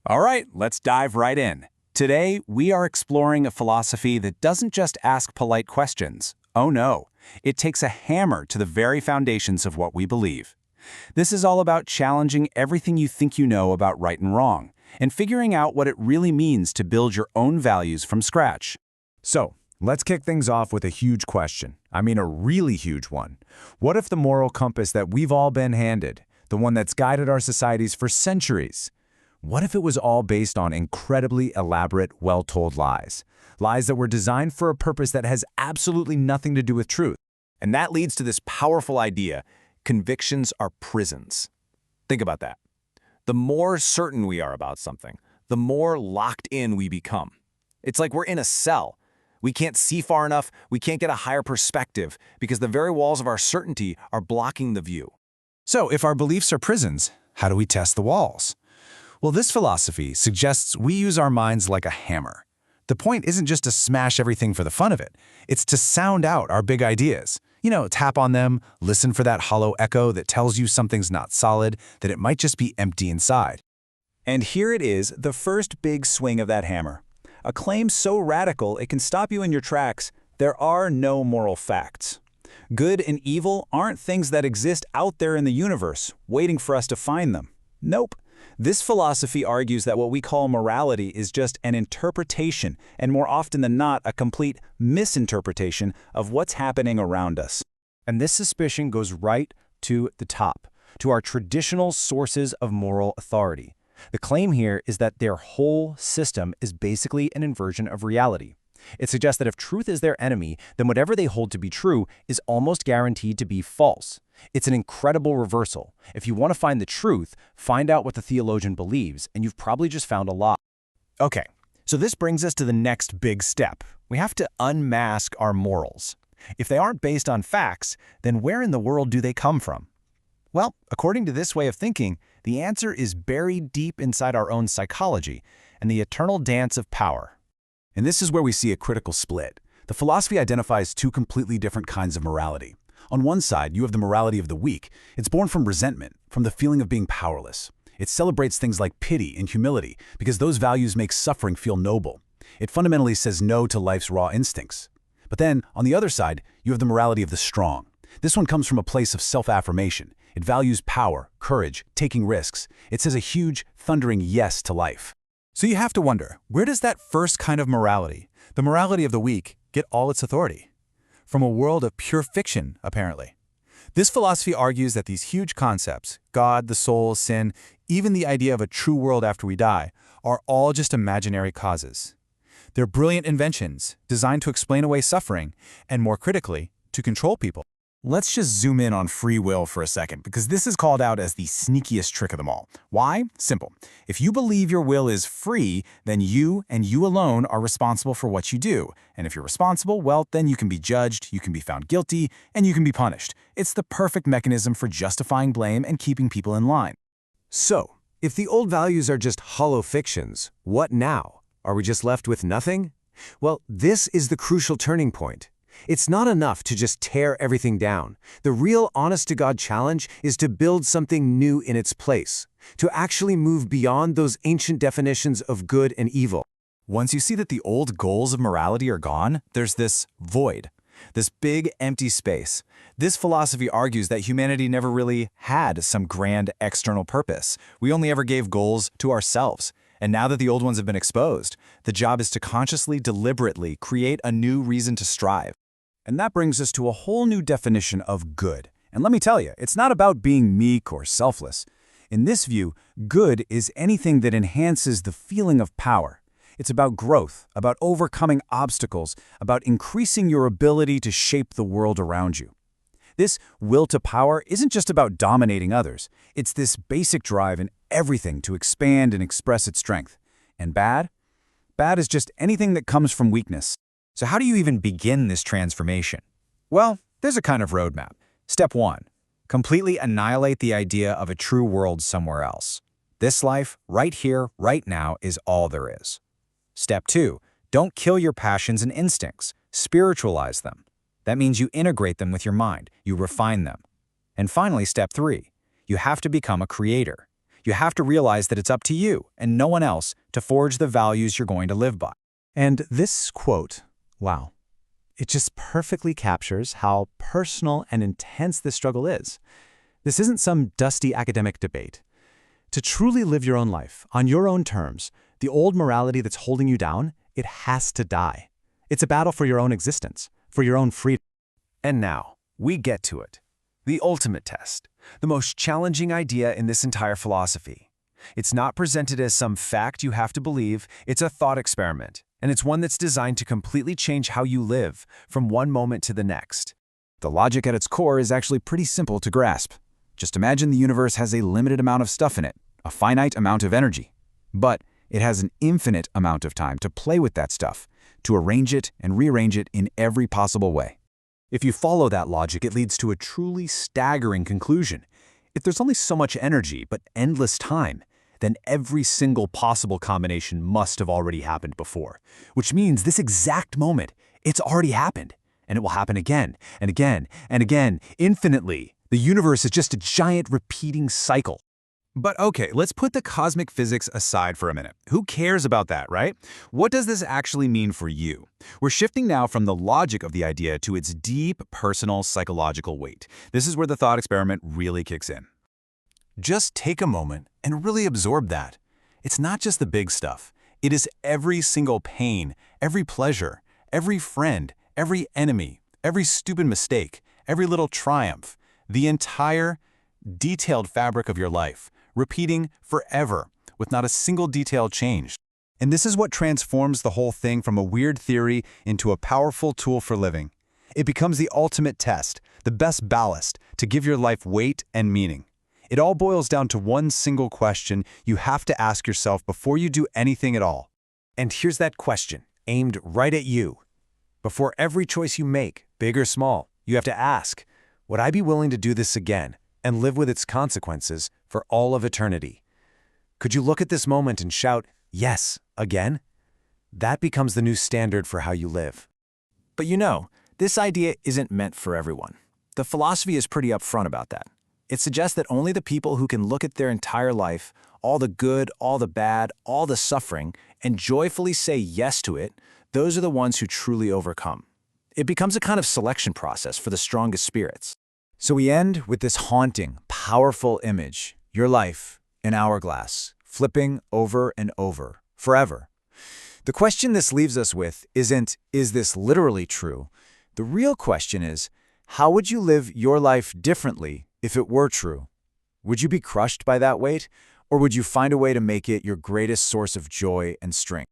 All right, let's dive right in. Today, we are exploring a philosophy that doesn't just ask polite questions. Oh no, it takes a hammer to the very foundations of what we believe. This is all about challenging everything you think you know about right and wrong, and figuring out what it really means to build your own values from scratch. So, let's kick things off with a huge question. I mean, a really huge one. What if the moral compass that we've all been handed, the one that's guided our societies for centuries, what if it was all based on incredibly elaborate, well-told lies? Lies that were designed for a purpose that has absolutely nothing to do with truth. And that leads to this powerful idea: convictions are prisons. Think about that. The more certain we are about something, the more locked in we become. It's like we're in a cell. We can't see far enough, we can't get a higher perspective, because the very walls of our certainty are blocking the view. So, if our beliefs are prisons, how do we test the walls? Well, this philosophy suggests we use our minds like a hammer. The point isn't just to smash everything for the fun of it. It's to sound out our big ideas. Tap on them, listen for that hollow echo that tells you something's not solid, that it might just be empty inside. And here it is, the first big swing of that hammer. A claim so radical it can stop you in your tracks: there are no moral facts. Good and evil aren't things that exist out there in the universe, waiting for us to find them. Nope. This philosophy argues that what we call morality is just an interpretation, and more often than not, a complete misinterpretation of what's happening around us. And this suspicion goes right to the top, to our traditional sources of moral authority. The claim here is that their whole system is basically an inversion of reality. It suggests that if truth is their enemy, then whatever they hold to be true is almost guaranteed to be false. It's an incredible reversal. If you want to find the truth, find out what the theologian believes, and you've probably just found a lie. Okay, so this brings us to the next big step. We have to unmask our morals. If they aren't based on facts, then where in the world do they come from? Well, according to this way of thinking, the answer is buried deep inside our own psychology and the eternal dance of power. And this is where we see a critical split. The philosophy identifies two completely different kinds of morality. On one side, you have the morality of the weak. It's born from resentment, from the feeling of being powerless. It celebrates things like pity and humility because those values make suffering feel noble. It fundamentally says no to life's raw instincts. But then, on the other side, you have the morality of the strong. This one comes from a place of self-affirmation. It values power, courage, taking risks. It says a huge, thundering yes to life. So you have to wonder, where does that first kind of morality, the morality of the weak, get all its authority? From a world of pure fiction, apparently. This philosophy argues that these huge concepts, God, the soul, sin, even the idea of a true world after we die, are all just imaginary causes. They're brilliant inventions designed to explain away suffering and, more critically, to control people. Let's just zoom in on free will for a second, because this is called out as the sneakiest trick of them all. Why? Simple. If you believe your will is free, then you and you alone are responsible for what you do. And if you're responsible, well, then you can be judged, you can be found guilty, and you can be punished. It's the perfect mechanism for justifying blame and keeping people in line. So, if the old values are just hollow fictions, what now? Are we just left with nothing? Well, this is the crucial turning point. It's not enough to just tear everything down. The real honest-to-God challenge is to build something new in its place, to actually move beyond those ancient definitions of good and evil. Once you see that the old goals of morality are gone, there's this void, this big empty space. This philosophy argues that humanity never really had some grand external purpose. We only ever gave goals to ourselves. And now that the old ones have been exposed, the job is to consciously, deliberately create a new reason to strive. And that brings us to a whole new definition of good. And let me tell you, it's not about being meek or selfless. In this view, good is anything that enhances the feeling of power. It's about growth, about overcoming obstacles, about increasing your ability to shape the world around you. This will to power isn't just about dominating others. It's this basic drive in everything to expand and express its strength. And bad? Bad is just anything that comes from weakness. So how do you even begin this transformation? Well, there's a kind of roadmap. Step 1. Completely annihilate the idea of a true world somewhere else. This life, right here, right now, is all there is. Step 2. Don't kill your passions and instincts. Spiritualize them. That means you integrate them with your mind. You refine them. And finally, step 3. You have to become a creator. You have to realize that it's up to you and no one else to forge the values you're going to live by. And this quote, wow, it just perfectly captures how personal and intense this struggle is. This isn't some dusty academic debate. To truly live your own life, on your own terms, the old morality that's holding you down, it has to die. It's a battle for your own existence, for your own freedom. And now, we get to it. The ultimate test, the most challenging idea in this entire philosophy. It's not presented as some fact you have to believe, it's a thought experiment, and it's one that's designed to completely change how you live from one moment to the next. The logic at its core is actually pretty simple to grasp. Just imagine the universe has a limited amount of stuff in it, a finite amount of energy. But it has an infinite amount of time to play with that stuff, to arrange it and rearrange it in every possible way. If you follow that logic, it leads to a truly staggering conclusion. If there's only so much energy but endless time, then every single possible combination must have already happened before, which means this exact moment, it's already happened, and it will happen again and again and again, infinitely. The universe is just a giant repeating cycle. But okay, let's put the cosmic physics aside for a minute. Who cares about that, right? What does this actually mean for you? We're shifting now from the logic of the idea to its deep, personal, psychological weight. This is where the thought experiment really kicks in. Just take a moment and really absorb that. It's not just the big stuff. It is every single pain, every pleasure, every friend, every enemy, every stupid mistake, every little triumph, the entire detailed fabric of your life, repeating forever, with not a single detail changed. And this is what transforms the whole thing from a weird theory into a powerful tool for living. It becomes the ultimate test, the best ballast, to give your life weight and meaning. It all boils down to one single question you have to ask yourself before you do anything at all. And here's that question, aimed right at you. Before every choice you make, big or small, you have to ask, would I be willing to do this again and live with its consequences for all of eternity? Could you look at this moment and shout, yes, again? That becomes the new standard for how you live. But you know, this idea isn't meant for everyone. The philosophy is pretty upfront about that. It suggests that only the people who can look at their entire life, all the good, all the bad, all the suffering, and joyfully say yes to it, those are the ones who truly overcome. It becomes a kind of selection process for the strongest spirits. So we end with this haunting, powerful image, your life, an hourglass, flipping over and over, forever. The question this leaves us with isn't, is this literally true? The real question is, how would you live your life differently if it were true? Would you be crushed by that weight, or would you find a way to make it your greatest source of joy and strength?